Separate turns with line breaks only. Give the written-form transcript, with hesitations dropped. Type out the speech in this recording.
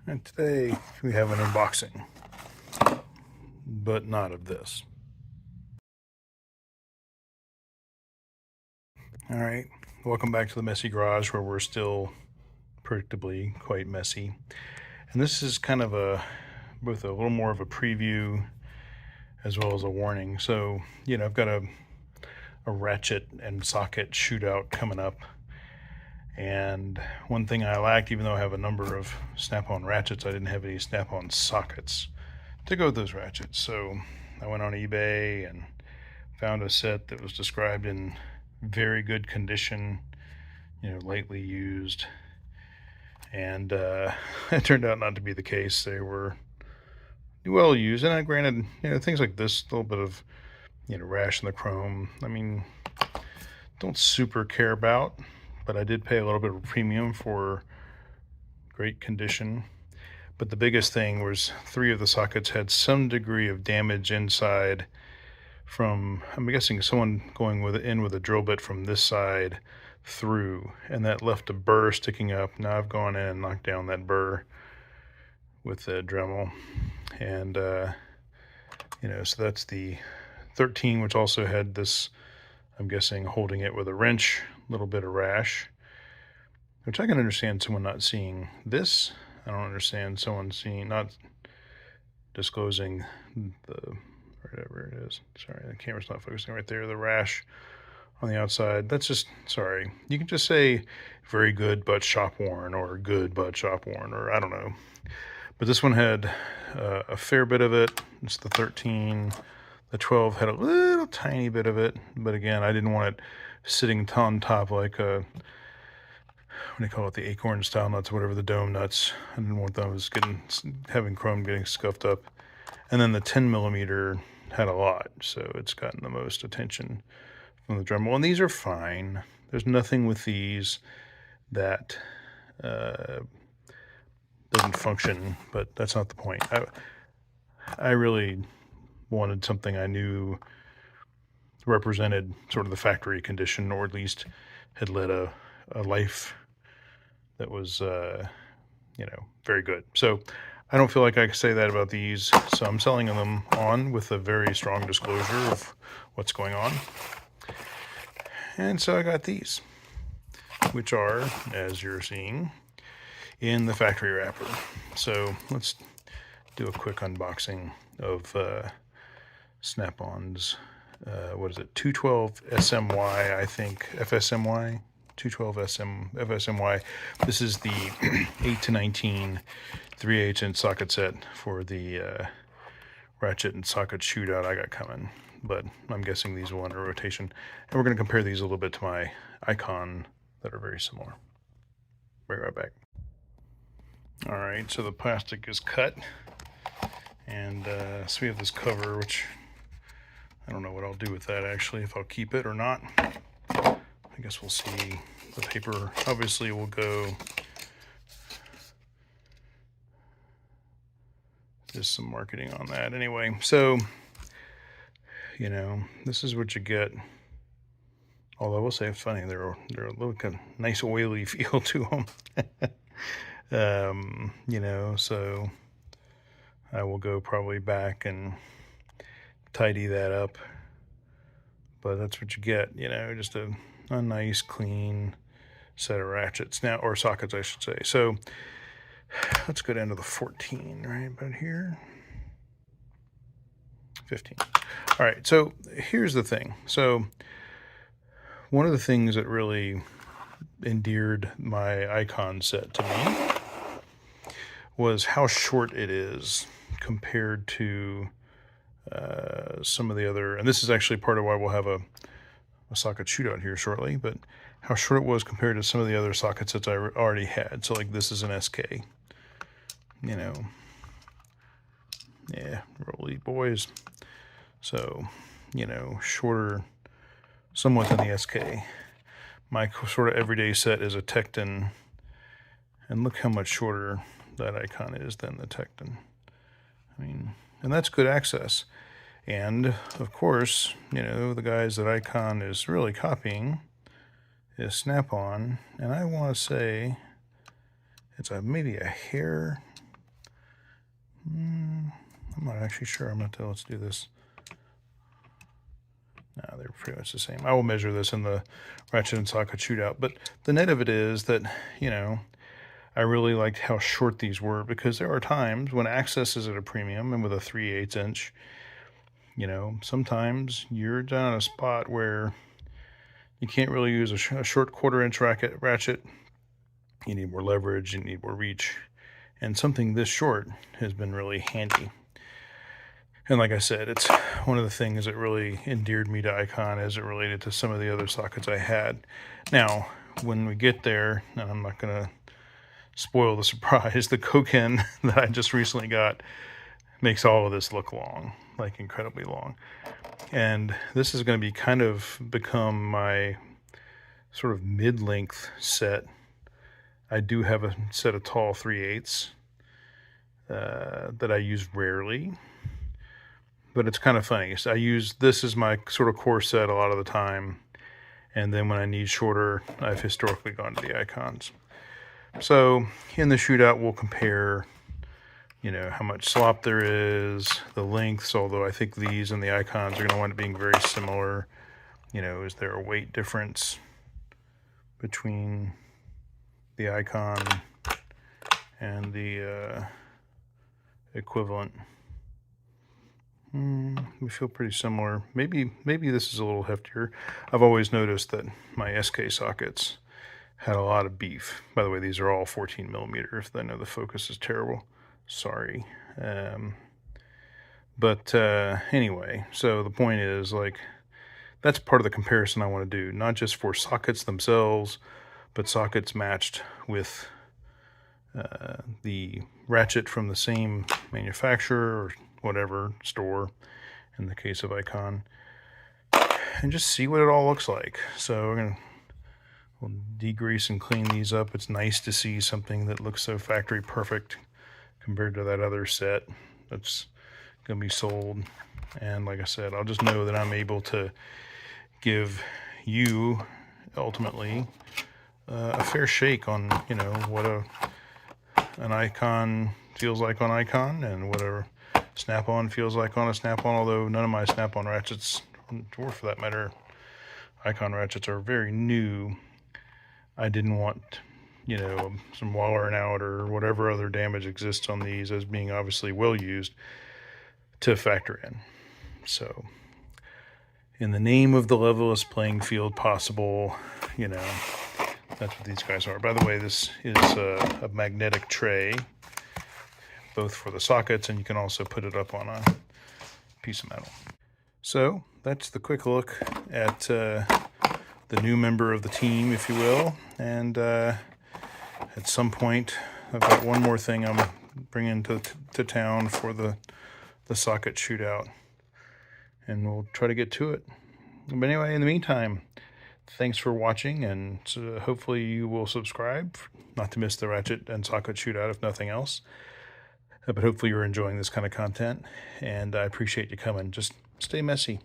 And today we have an unboxing, but not of this. All right, welcome back to the messy garage, where we're still predictably quite messy. And this is kind of both a little more of a preview as well as a warning. So, I've got a ratchet and socket shootout coming up. And one thing I lacked, even though I have a number of snap-on ratchets, I didn't have any snap-on sockets to go with those ratchets. So I went on eBay and found a set that was described in very good condition, lightly used. And it turned out not to be the case. They were well used. And granted, things like this, a little bit of, rash in the chrome, don't super care about. But I did pay a little bit of a premium for great condition. But the biggest thing was 3 of the sockets had some degree of damage inside from, I'm guessing, someone going in with a drill bit from this side through, and that left a burr sticking up. Now I've gone in and knocked down that burr with the Dremel. And, so that's the 13, which also had this, I'm guessing, holding it with a wrench, a little bit of rash, which I can understand someone not seeing this. I don't understand someone not disclosing the, whatever it is. Sorry, the camera's not focusing right there. The rash on the outside. That's just, sorry. You can just say very good but shop worn, or good but shop worn, or I don't know. But this one had a fair bit of it. It's the 13. The 12 had a little tiny bit of it, but again, I didn't want it sitting on top like a, what do you call it, the acorn style nuts, or whatever, the dome nuts. I didn't want those having chrome getting scuffed up. And then the 10mm had a lot, so it's gotten the most attention from the Dremel. And these are fine. There's nothing with these that doesn't function, but that's not the point. I really wanted something I knew represented sort of the factory condition, or at least had led a life that was, very good. So I don't feel like I can say that about these, so I'm selling them on with a very strong disclosure of what's going on. And so I got these, which are, as you're seeing, in the factory wrapper. So let's do a quick unboxing of Snap-on's, what is it, 212 SMY, I think, FSMY, 212 FSMY. This is the 8-19 3/8 inch socket set for the ratchet and socket shootout I got coming. But I'm guessing these will enter rotation. And we're going to compare these a little bit to my Icon that are very similar. Be right back. All right, so the plastic is cut. And so we have this cover, which I don't know what I'll do with that, actually, if I'll keep it or not. I guess we'll see. The paper obviously will go. There's some marketing on that. Anyway, so, this is what you get. Although I will say it's funny, they're a little kind of nice oily feel to them. So I will go probably back and tidy that up. But that's what you get, just a nice clean set of ratchets now, or sockets I should say. So let's go down to the 14 right about here. 15. All right, so here's the thing. So one of the things that really endeared my Icon set to me was how short it is compared to some of the other, and this is actually part of why we'll have a socket shootout here shortly, but how short it was compared to some of the other socket sets I already had. So like this is an SK, yeah, rolly boys. So, shorter somewhat than the SK. My sort of everyday set is a Tecton, and look how much shorter that Icon is than the Tecton. And that's good access. And of course, the guys that Icon is really copying is Snap-on, and I want to say it's maybe a hair I'm not actually sure. Let's do this. No, they're pretty much the same. I will measure this in the ratchet and socket shootout. But the net of it is that, you know, I really liked how short these were, because there are times when access is at a premium, and with a 3/8 inch, you know, sometimes you're down in a spot where you can't really use a short 1/4 inch ratchet. You need more leverage, you need more reach, and something this short has been really handy. And like I said, it's one of the things that really endeared me to Icon as it related to some of the other sockets I had. Now, when we get there, and I'm not going to spoil the surprise, the Koken that I just recently got makes all of this look long, like incredibly long. And this is going to be kind of become my sort of mid-length set. I do have a set of tall 3/8 that I use rarely, but it's kind of funny. So I use this as my sort of core set a lot of the time, and then when I need shorter, I've historically gone to the Icons. So in the shootout, we'll compare, you know, how much slop there is, the lengths, although I think these and the Icons are going to wind up being very similar. You know, is there a weight difference between the Icon and the equivalent? We feel pretty similar. Maybe this is a little heftier. I've always noticed that my SK sockets had a lot of beef. By the way, these are all 14mm. If I know the focus is terrible, sorry. But anyway, so the point is, like, that's part of the comparison I want to do, not just for sockets themselves, but sockets matched with the ratchet from the same manufacturer or whatever store, in the case of Icon, and just see what it all looks like. So we'll degrease and clean these up. It's nice to see something that looks so factory perfect compared to that other set that's gonna be sold. And like I said, I'll just know that I'm able to give you ultimately a fair shake on, you know, what an Icon feels like on Icon, and what a Snap-on feels like on a Snap-on, although none of my Snap-on ratchets, or for that matter Icon ratchets, are very new. I didn't want, you know, some wallering out or whatever other damage exists on these as being obviously well used to factor in. So in the name of the levelest playing field possible, you know, that's what these guys are. By the way, this is a magnetic tray, both for the sockets, and you can also put it up on a piece of metal. So that's the quick look at the new member of the team, if you will. And at some point, I've got one more thing I'm bringing to town for the socket shootout, and we'll try to get to it. But anyway, in the meantime, thanks for watching, and hopefully you will subscribe, not to miss the ratchet and socket shootout, if nothing else. But hopefully you're enjoying this kind of content, and I appreciate you coming. Just stay messy.